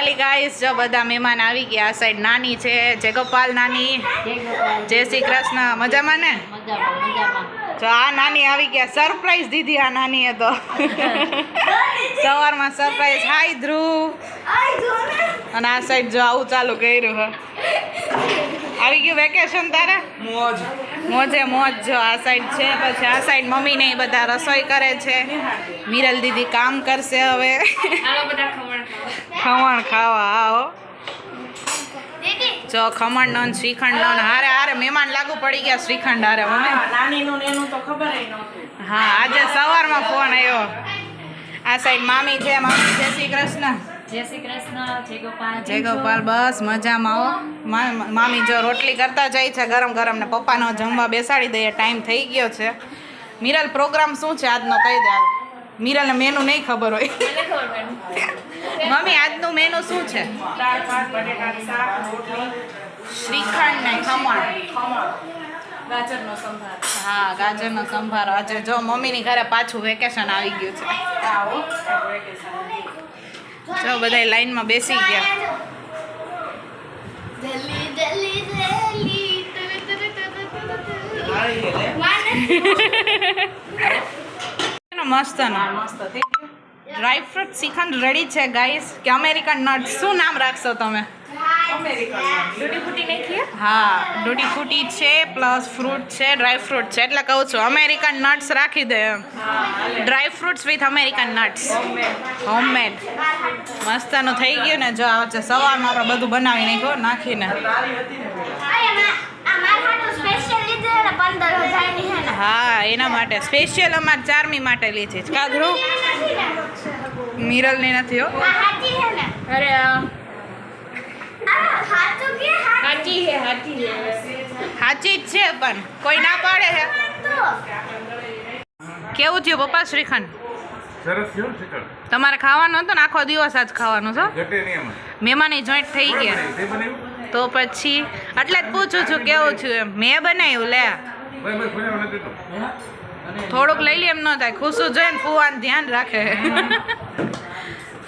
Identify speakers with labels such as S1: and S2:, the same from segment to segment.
S1: Finally guys જો બધા મહેમાન આવી ગયા. આ સાઈડ નાની છે, જયગોપાલ નાની. જય શ્રી કૃષ્ણ. મજામાં ને? જો આ નાની આવી ગયા. સરપ્રાઈઝ દીધી આ નાનીએ તો. સવારમાં સરપ્રાઈઝ. હાય ધ્રુવ. અને આ સાઈડ જો આવું ચાલુ કર્યું હે. આવી ગયું વેકેશન તારે? મોજે મોજ. જો આ સાઈડ છે, પછી આ સાઈડ મમ્મી ને બધા રસોઈ કરે છે. મિરલ દીદી કામ કરશે હવે. ખમણ ખાવા આવો. જો ખમણ નો શ્રીખંડ નો હારે હારે મહેમાન લાગુ પડી ગયા. શ્રીખંડ હારે હા. આજે સવારમાં ફોન આવ્યો. આ સાઈડ મામી છે. મામી જય શ્રી કૃષ્ણ.
S2: જય શ્રી કૃષ્ણ.
S1: જય ગોપાલ. બસ મજામાં આવો. મામી જો રોટલી કરતા જાય છે ગરમ ગરમ ને પપ્પાનો જમવા બેસાડી દઈએ. ટાઈમ થઈ ગયો છે. મિરલ પ્રોગ્રામ શું છે આજનો કહી દે. મિરલને મેનુ નહીં ખબર હોય. મમ્મી આજનું મેનુ શું છે? શ્રીખંડ ને ખમણ.
S2: ગાજરનો સંભાર.
S1: હા, ગાજરનો સંભાર. આજે જો મમ્મીની ઘરે પાછું વેકેશન આવી ગયું છે. જો બધા લાઈનમાં બેસી ગયા. મસ્ત ડ્રાય ફ્રૂટ શ્રીખંડ રેડી છે ગાઈસ. કે અમેરિકન નટ્સ. શું નામ રાખશો તમે? હા, ડૂટી ફૂટી છે પ્લસ ફ્રૂટ છે, ડ્રાય ફ્રૂટ છે, એટલે કહું છું અમેરિકન નટ્સ રાખી દે એમ. Dry fruits with American nuts. Homemade. મસ્તનું થઈ ગયું ને. જો આવે છે સવારમાં આપણે બધું બનાવી નાખ્યું નાખીને. હા, એના માટે સ્પેશિયલ અમારે ચારમી માટે લીધી છે. કાગરું મિરલની નથી હો.
S2: અરે હાચી જ છે
S1: પણ કોઈ ના પાડે છે. કેવું થયું પપ્પા શ્રીખંડ? તમારે ખાવાનું હતું ને? આખો દિવસ આજ ખાવાનું છે. મહેમાની જોઈન્ટ થઈ ગયા તો પછી એટલે જ પૂછું છું કેવું થયું એમ. મેં બનાવ્યું લે. થોડુંક લઈ લે એમ ન થાય. ખુશું જોઈને ફુવાનું ધ્યાન રાખે.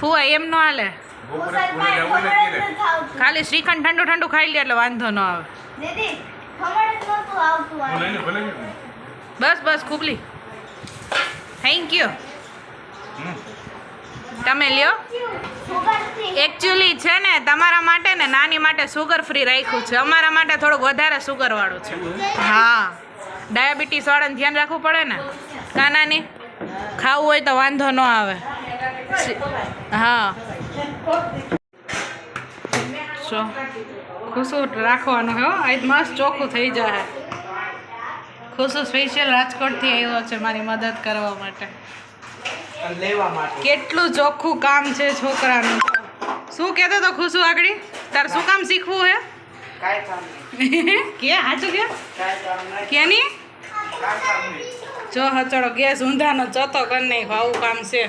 S1: ફુવા એમ ન હાલે. ખાલી શ્રીખંડ ઠંડુ ઠંડુ ખાઈ લે એટલે વાંધો ન આવે. બસ બસ ખુબલી. Thank you. તમે લ્યો. એકચ્યુઅલી છે ને તમારા માટે ને નાની માટે સુગર ફ્રી રાખ્યું છે. અમારા માટે થોડુંક વધારે સુગર વાળું છે. હા, ડાયાબિટીસ વાળાને ધ્યાન રાખવું પડે ને. કાનાની ખાવું હોય તો વાંધો ન આવે. હા, ખુશું રાખવાનું હો. આજ મસ્ત ચોખ્ખું થઈ જાય. ખુશું સ્પેશિયલ રાજકોટથી આવ્યો છે મારી મદદ કરવા માટે. કેટલું ચોખ્ખું કામ છે છોકરાનું. શું કહેતો તો ખુશું આગળ? તાર શું કામ શીખવું હે? કે હાચું કે નહીં? જો હચડો ગેસ ઊંધાનો ચોથો કરી નહીં. આવું કામ છે.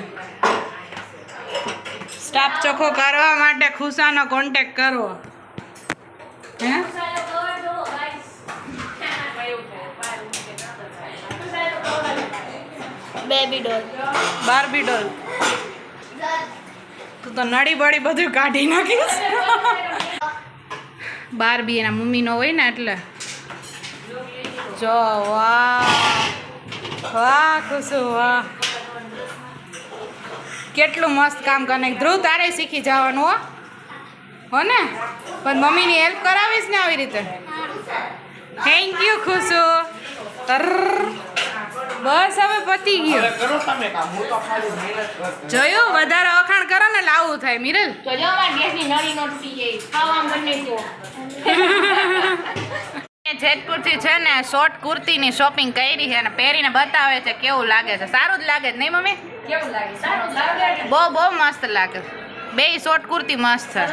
S1: સ્ટાફ ચોખ્ખો કરવા માટે ખુશાનો કોન્ટેક્ટ કરવો. હે
S2: બેબી ડોલ,
S1: બાર્બી ડોલ. તું તો નડી બળી બધું કાઢી નાખીશ. બાર્બી એના મમ્મીનો હોય ને એટલે. જો વાહ વાહ ખુશુ વાહ. કેટલું મસ્ત કામ કરે. ધ્રુવ તારે શીખી જવાનું હો ને. પણ મમ્મીની હેલ્પ કરાવીશ ને આવી રીતે. Thank you ખુશુ. બસ હવે પતી ગયું. જોયું વધારે વખાણ કરો ને લાવું થાય. મિરલ જેતપુરથી છે ને શોર્ટ કુર્તીની શોપિંગ કરી છે અને પહેરીને બતાવે છે કેવું લાગે છે. સારું જ લાગે છે નહીં મમ્મી?
S2: કેવું લાગે?
S1: બહુ મસ્ત લાગે. બે શોર્ટ કુર્તી મસ્ત છે.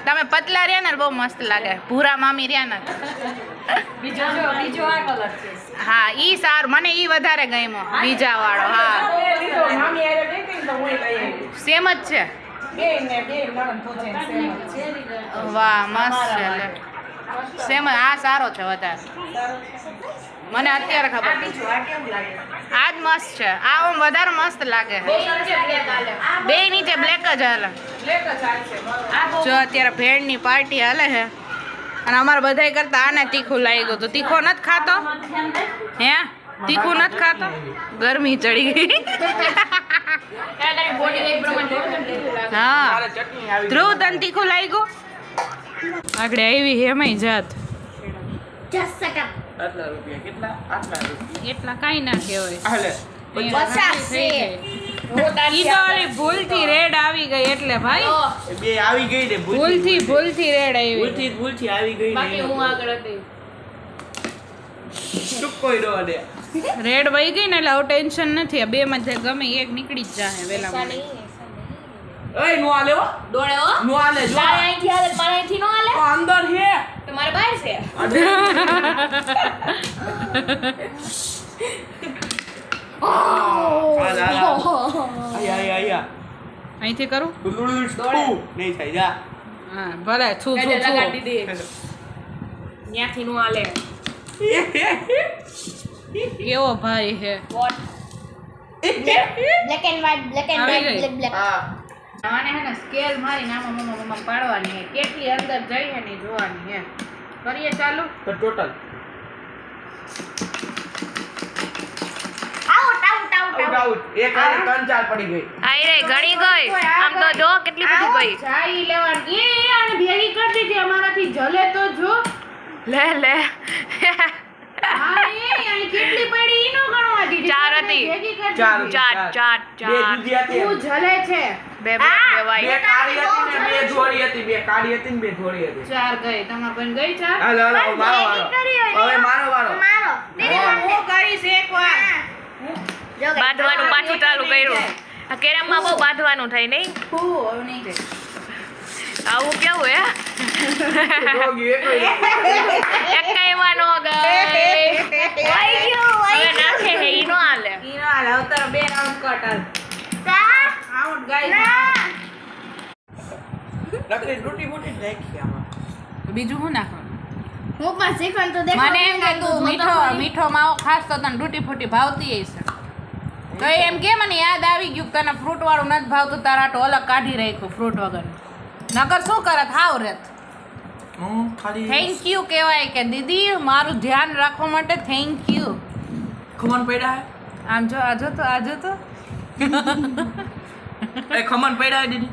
S1: તમે પતલા રહ્યા ને બહુ મસ્ત લાગે. ભૂરા મામી રહ્યા ને.
S2: બીજો આ કલર છે.
S1: હા, ઈ સારું. મને ઈ વધારે ગમ્યો બીજા વાળો. હા, સેમ જ છે. વાહ મસ્ત છે. સેમ. આ સારો છે વધારે. મને અત્યારે ખબર પડી. આ જ મસ્ત છે. આ આમ વધારે મસ્ત લાગે છે. બે નીચે બ્લેક જ હાલે. જો અત્યારે ભેળની પાર્ટી હાલે છે અને અમારે બધાય કરતા આને તીખું લાગ્યું. તો તીખો નથી ખાતો હે? તીખું નથી ખાતો? ગરમી ચડી ગઈ. હા ધ્રુવ તને તીખું લાગ્યું? આગળ આવી હેમય જાત એટલા કાંઈ ના કહેવાય. ભૂલથી રેડ આવી ગઈ એટલે ભાઈ
S3: બે આવી ગઈ ને
S1: ભૂલથી રેડ આવી.
S3: ભૂલથી આવી ગઈ
S2: બાકી હું આગળ હતી.
S3: ચૂપ કોઈ નો દે
S1: રેડ વહી ગઈ ને એટલે હવે ટેન્શન નથી. આ બે માંથી ગમે એક નીકળી જ જાહે વેલા મોડે.
S3: ઓય નો આલે હો
S2: દોડે હો
S3: નો આલે જો
S2: તારે અહીંથી હાલે મારે અહીંથી નો હાલે
S3: ઓ અંદર હે
S2: તમારે બહાર છે
S3: આયા
S1: અહીંથી કરું?
S3: નહીં થાય જા
S1: હા ભલે છું છું છું.
S2: લગાડી દીધી ત્યાંથી નો હાલે
S1: કેવો ભાઈ હે.
S2: બ્લેક એન્ડ વ્હાઈટ
S1: આવી ગઈ.
S2: બ્લેક
S3: હા
S1: આને હે ને સ્કેલ મારી નામાં મમ્મા પાડવાની હે. કેટલી અંદર જઈ હે ને જોવાની હે. કરીએ ચાલુ?
S3: તો total
S2: out out out
S3: out out એક આને 3-4 પડી ગઈ
S1: આઈ રે ઘણી ગઈ. આમ તો જો કેટલી બધી ગઈ. ચાઈ લેવાની. એ આને ભેગી કરી દીધી અમારાથી જલે તો જો. લે લે હા એ આની કેટલી પડી ઈનો ગણવા દીધી. 4 હતી. ભેગી કરી
S3: ચાર.
S1: દીધી.
S3: બે દૂધી હતી
S1: તું જલે છે. બે
S3: બે કાળી હતી ને બે ધોળી હતી બે કાળી હતી ને બે ધોળી હતી
S1: 4 ગઈ. તમાર બેન ગઈ 4?
S3: હાલો હાલો મારો વારો હવે મારો વારો
S1: હું કરીશ એકવાર.
S4: બાંધવાનું પાછું ચાલુ કર્યું. આ કેરમમાં બહુ બાંધવાનું થાય નહીં?
S1: હું હવે નહીં ગઈ.
S4: આવું કેવું હે?
S3: રોગી એક હોય.
S4: એકાઈમાં નો ગઈ. હવે નાખે હે ઈ નો હાલે.
S1: ઈનો હાલ અવતાર 2 રાઉન્ડ કટ હાલ. Out guys.
S3: નકરી રોટી મોટી નાખી આમાં
S1: બીજું શું નાખવાનું?
S2: હું પણ શીખવાનું તો દેખો
S1: મને એમ કે તું મીઠો માવો ખાસ તો તને તૂટી ફૂટી ભાવતી હશે. તો એમ કે મને યાદ આવી ગયું કે તને ફ્રૂટ વાળું નથી ભાવતું તારા તો અલગ કાઢી રાખ્યું ફ્રૂટ વગર. નકર શું કરત હાવ રેત.
S3: હું ખાલી
S1: થેન્ક યુ કહેવાય કે દીદી મારું ધ્યાન રાખવા માટે થેન્ક યુ.
S3: ખમણ પડ્યા હે
S1: આમ જો આજો તો
S3: એ ખમણ પડ્યા હે દીદી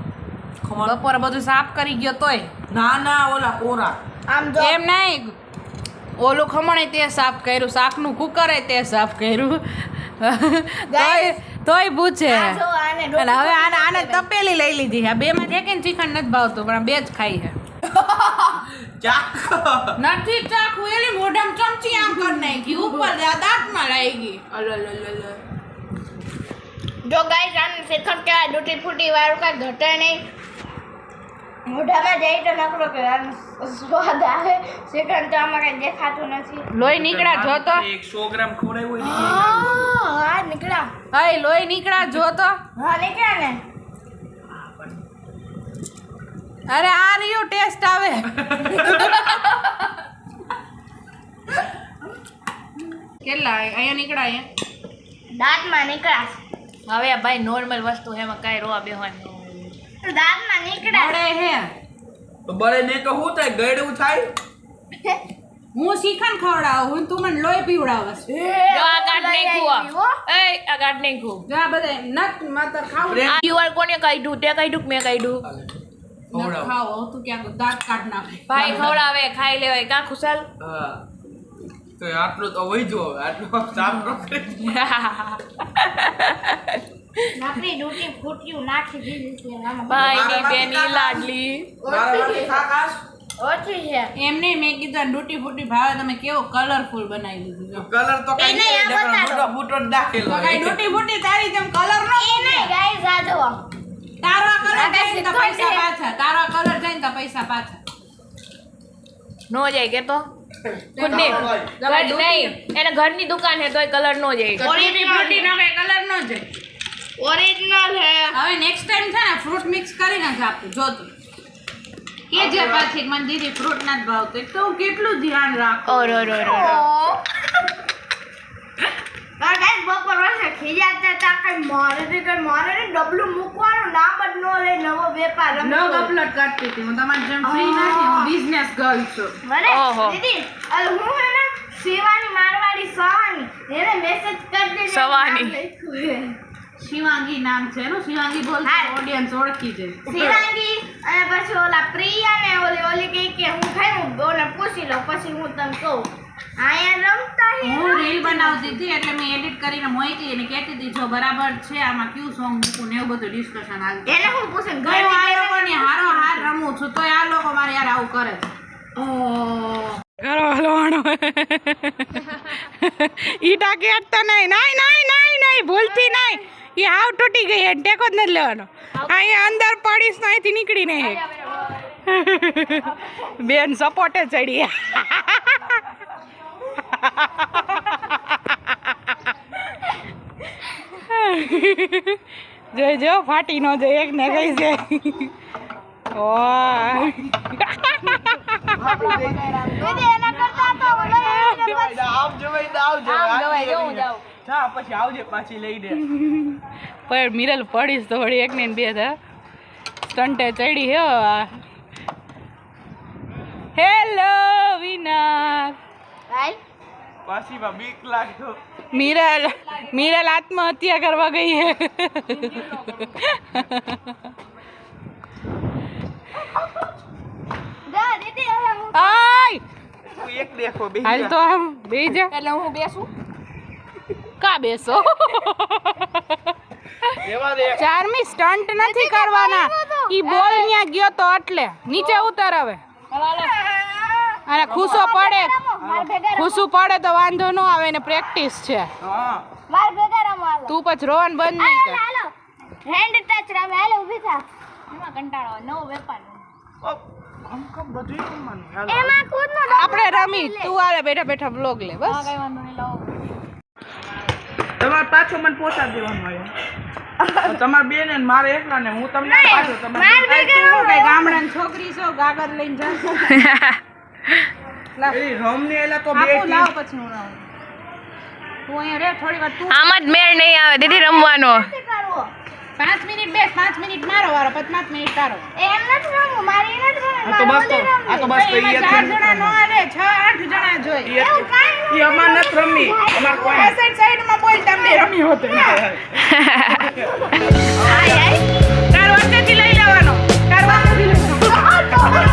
S3: ખમણ
S1: બપોરે બધું સાફ કરી ગયો તોય
S3: ના ઓલા કોરા
S2: આમ જો
S1: એમ નહીં. ઓલું ખમણે તે સાફ કર્યું, શાકનું કુકર તે સાફ કર્યું. તોય પૂછે.
S2: આ જો આને
S1: અને હવે આને તપેલી લઈ લીધી. આ બે માં કે ચિકન નથી ભાવતું પણ આ બે જ ખાઈ છે.
S3: ચાક
S1: નથી ચાખું એની મોઢામાં ચમચી આમ કરી નાખી ઉપર દાંતમાં લાગી.
S2: જો ગાઈસ આને શીખણ કે ડૂટી ફૂટી વાળું કાંઈ ઘટે નહીં મોઢામાં જાય તો નકરો કે આનો સ્વાદ આવે શીખણ તો આમાં કાંઈ દેખાતું નથી
S1: લોહી નીકળ્યા જોતો.
S3: 100 ગ્રામ ખવડાવ્યું હોય
S2: હા નીકળ્યા
S1: હઈ લોહી નીકળ્યા જોતો.
S2: હા નીકળ્યા ને
S1: અરે આ રહ્યું ટેસ્ટ આવે. કેટલા અહીંયા નીકળ્યા
S2: દાંતમાં નીકળ્યા
S4: હવે આ ભાઈ નોર્મલ વસ્તુ એમાં કાંઈ રોવા બેહવાનું
S2: દાંતમાં નીકળ્યા
S1: મળે હે.
S3: તો બળે ને તો શું થાય ગળ્યું થાય
S1: હું શીખણ ખવડાવું હું તું મને લોહી પીવડાવસ.
S4: જો આ કાર્ડ નાખ્યું એ આ કાર્ડ નાખ્યું
S1: જો આ બધા નટ માતર ખાવ
S4: આ QR કોને કાઢ્યું તે કાઢ્યું કે મેં કાઢ્યું
S1: નટ ખાવ તું ક્યાં દાંત કાઢ નાખે.
S4: ભાઈ ખવડાવે ખાઈ લેવાય કા ખુશાલ
S3: હા તો આટલું તો વહીજો આટલું સાફ ન કરી
S2: નકરી ડૂટી ફૂટ્યું નાખી દીધી છે આમાં
S4: ભાઈની બેની લાડલી
S3: મારા માટે શાક આસ
S2: ઓછી છે
S1: એમ નહીં મેં કીધું આ ડૂટી ફૂટી ભાવે તમે કેવો કલરફુલ બનાવી દીધું જો.
S3: કલર તો કઈ
S2: એને આ
S3: નહીં
S2: બતાડો.
S3: મોટો ફૂટો નાખેલો
S1: તો કઈ ડૂટી ફૂટી તારી જેમ કલર નો
S2: એ નહીં ગાઈસ આ જુઓ
S1: તારો આ કલર
S2: આ
S1: જાય ને તો
S2: શીખણ
S1: પૈસા
S2: છે.
S1: પાછા. તારો આ કલર જાય ને તો પૈસા પાછા.
S4: નો જાય કે તો ખુદની ઘર નહીં એને ઘરની દુકાન છે તોય કલર નો જાય
S1: ડૂટી ફૂટી નો કઈ કલર નો જાય.
S2: ઓરિજિનલ છે
S1: હવે નેક્સ્ટ ટાઈમ છે ને ફ્રૂટ મિક્સ કરીને જ આપું જો તું કે જે પાછી મને દીદી ફ્રૂટ ના જ ભાવતું તો હું કેટલું ધ્યાન રાખું.
S4: ઓર ઓર ઓર ઓર.
S2: ડબલું મૂકવાનું નામ જ ન લે નવો વેપાર
S1: બ્લોગ અપલોડ કરતી હતી હું તમારી જેમ ફ્રી નથી હું બિઝનેસ ગર્લ છું
S2: મને
S4: ઓહો.
S2: દીદી હું હે ને શિવાની મારવાડી સવાની એને મેસેજ કરી દેજે
S4: સવાની.
S1: શિવાંગી નામ છે એનું શિવાંગી બોલતો
S2: હા.
S1: ઓડિયન્સ ઓળખી જાય
S2: શિવાંગી અને પછી ઓલા પ્રિયા ને ઓલી કહી કે હું ખાઈ ઓને પૂછી લઉં પછી હું તને કહું આયા રમતા હે
S1: હું રીલ બનાવતી હતી એટલે મેં એડિટ કરીને મોકલી અને કહેતી હતી જો બરાબર છે આમાં કયું સોંગ મૂકું ને એવું બધું ડિસ્કશન હાલતું
S2: એને હું પૂછે
S1: હું આ લોકોની હારો હાર રમું છું તોય આ લોકો મારે યાર આવું કરે છે કરો હલવાણો ઈ ટાકે અટતો નહીં નહીં નહીં નહીં નહીં ભૂલથી નહીં ઈ હાવ તૂટી ગઈ હે ટેકો જ નથી લેવાનો અહીંયા અંદર પડીશ ને અહીંથી નીકળી નહીં બેન સપોર્ટે ચડી જોઈ ફાટી ન જાય એક ને કઈ છે ઓય
S2: દીદી એના કરતા તો ઓલો
S3: આવજો ભાઈ આવજો
S4: આમ જવાય જવું જાવ.
S3: ચા પછી આવજે પાછી લઈ દે
S1: પણ મિરલ પડીશ તો વળી એક ને બે થા સ્ટન્ટે ચડી હે હેલો વિનર
S2: ભાઈ
S3: પાછી માં બીક લાગતો
S1: મિરલ આત્મહત્યા કરવા ગઈ હે
S2: જા દીદી હવે હું
S1: આય
S3: તું એક દેખો બે
S1: હાલ તો આમ બેહી જા
S4: એટલે હું બેસું.
S1: કા બેસો
S3: એવા દે
S1: ચાર્મી સ્ટન્ટ નથી કરવાના ઈ બોલ ન્યા ગયો તો એટલે નીચે ઉતર હવે અને ખુશો પડે
S2: માર ભેગા
S1: ખુશું પડે તો વાંધો ન આવે ને પ્રેક્ટિસ છે
S3: હા
S2: માર ભેગા રમો હાલો
S1: તું પછી રોવાનું બંધ નહીં કર
S2: હાલો હેન્ડ ટચ રમે હાલો ઊભી થા
S4: એમાં કંટાળો આવે. નવો વેપાર.
S3: આમ કમ બધું રમવાનું હાલો
S2: એમાં કૂદનો
S1: આપણે રમી તું આલે બેઠા બેઠા બ્લોગ લે
S4: હા,
S1: બસ
S4: કઈ વાંધો નહીં, લાવો.
S3: તમારે પાછો મને પહોંચાડી દેવાનું હોય તમારે બેન ને મારે એકલા ને હું તમને પાછો
S2: માર ભેગા
S1: કઈ ગામડાની છોકરી છો ગાગર લઈને જાશું
S3: એ રમ ને એલા તો બે
S1: આપું લાવ પછી હું લાવું તું અહીંયા રે થોડી વાર તું
S4: આમ જ મેળ નહીં આવે દીદી રમવાનો.
S2: કરવો
S1: 5 મિનિટ બેસ 5 મિનિટ મારો વારો 5 મિનિટ તારો
S2: એમ નથી રમવું મારે એ નથી રમવું
S3: આ તો બસ તો આ તો બસ તો
S1: એમાં 4 જણા નો આવે 6-8 જણા જોઈ
S3: ઈ અમાર નથી રમી અમાર કોઈ
S1: સાઈડમાં બોલ તમને રમી હોતે
S2: આય આય
S1: તાર વચ્ચેથી લઈ લેવાનો તાર વચ્ચેથી લઈ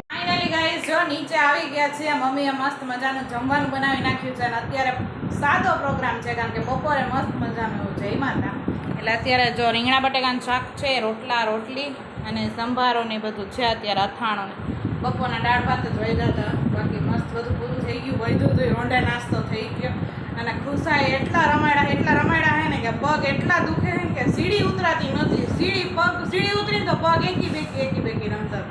S1: ફાઇનલી ગાઈસ જો નીચે આવી ગયા છે મમ્મીએ મસ્ત મજાનું જમવાનું બનાવી નાખ્યું છે અને અત્યારે સાદો પ્રોગ્રામ છે કારણ કે બપોરે મસ્ત મજાનું એવું જમ્યા હતા એટલે અત્યારે જો રીંગણા બટેકાનું શાક છે રોટલા રોટલી અને સંભારો ને બધું છે અત્યારે અથાણો ને બપોરના દાળ ભાત જ વધ્યા હતા બાકી મસ્ત બધું પૂરું થઈ ગયું વધ્યું હતું રોંડા નાસ્તો થઈ ગયો અને ખુશાએ એટલા રમાડ્યા હે ને કે પગ એટલા દુખે છે ને કે સીડી ઉતરાતી નથી સીડી ઉતરીને તો પગ એકી બેકી રમતા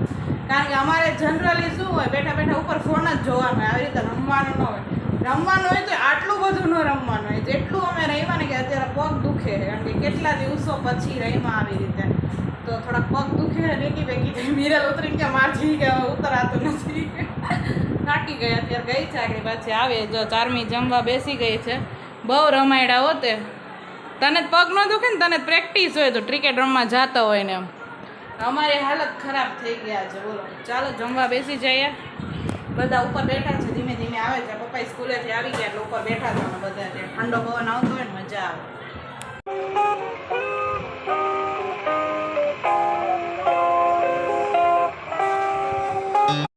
S1: કારણ કે અમારે જનરલી શું હોય બેઠા બેઠા ઉપર ફોન જ જોવાનો હોય આવી રીતે રમવાનું ન હોય રમવાનું હોય તો આટલું બધું ન રમવાનું હોય જેટલું અમે રમ્યા ને કે અત્યારે પગ દુખે છે કારણ કે કેટલા દિવસો પછી રમ્યા આવી રીતે તો થોડાક પગ દુખે ને બેકી થઈ મિરલ ઉતરીને કે મારજી કે ઉતરાતું નથી થાકી ગઈ અત્યારે ગઈ છે આગળ પાછી આવે જો ચારમી જમવા બેસી ગઈ છે બહુ રમાયડા હોતે તને જ પગ ન દુખે ને તને પ્રેક્ટિસ હોય તો ક્રિકેટ રમવા જતા હોય ને એમ અમારી હાલત ખરાબ થઈ ગયા છે બોલો ચાલો જમવા બેસી જઈએ બધા ઉપર બેઠા છે ધીમે ધીમે આવે છે પપ્પા સ્કૂલેથી આવી ગયા એટલે ઉપર બેઠા છે અમે બધા ઠંડો પવન આવતો હોય ને મજા આવે